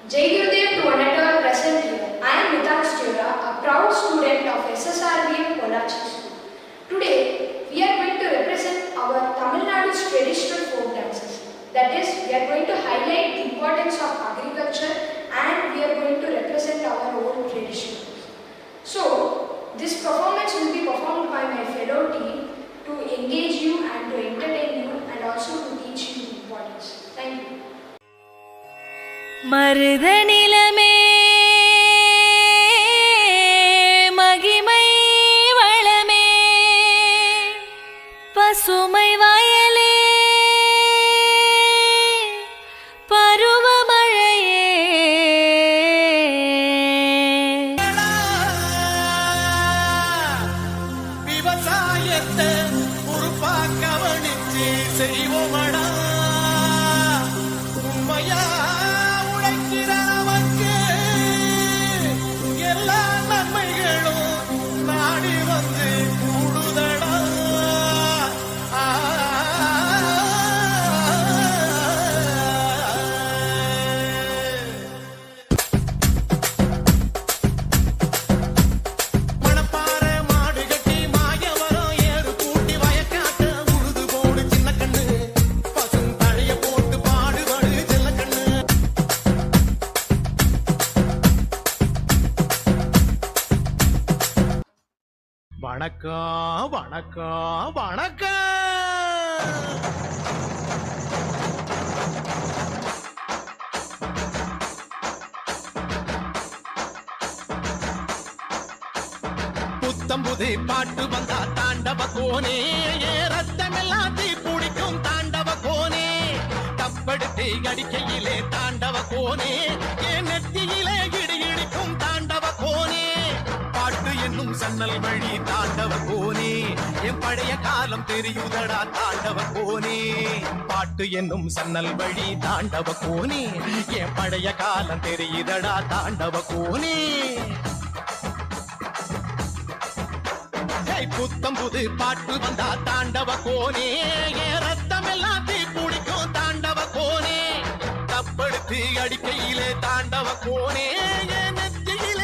Jai Gurudev to one and all present here. I am Mithak Stewara, a proud student of SSRVM Pollachi School. Today, we are going to represent our Tamil Nadu's traditional folk dances. That is, we are going to highlight the importance of agriculture and we are going to represent our old traditions. So, this performance will be performed by my fellow team to engage you and to entertain you and also to teach you the importance. Thank you. மருதநிலமே மகிமை வளமே பசுமை வயலே பருவமழையே விவசாயத்தை பொறுப்பாக கவனித்து செய்வோமடா உண்மையா வணக்கம் வணக்கம் வணக்கம். புத்தம்புது பாட்டு வந்தா தாண்டவ கோனே ரத்தமெல்லாம் தீ பிடிக்கும் தாண்டவ கோனே தப்படுத்து அடிக்கையிலே தாண்டவ கோனே என் நெத்தியிலே இடி இடிக்கும் தாண்டவ கோனே பாட்டு என்னும் சன்னல் வழி தாண்டவ கோனே என் பழைய காலம் தெரியுதடா தாண்டவ கோனே பாட்டு என்னும் சன்னல் வழி தாண்டவ கோனே என் பழைய காலம் தெரியுதடா தாண்டவ கோனே புத்தம் புது பாட்டு வந்தா தாண்டவ கோனே என் ரத்தம் எல்லாம் தீ பிடிக்கும் தாண்டவ கோனே தப்படுத்து அடிக்கையிலே தாண்டவ கோனே என் நெத்தியிலே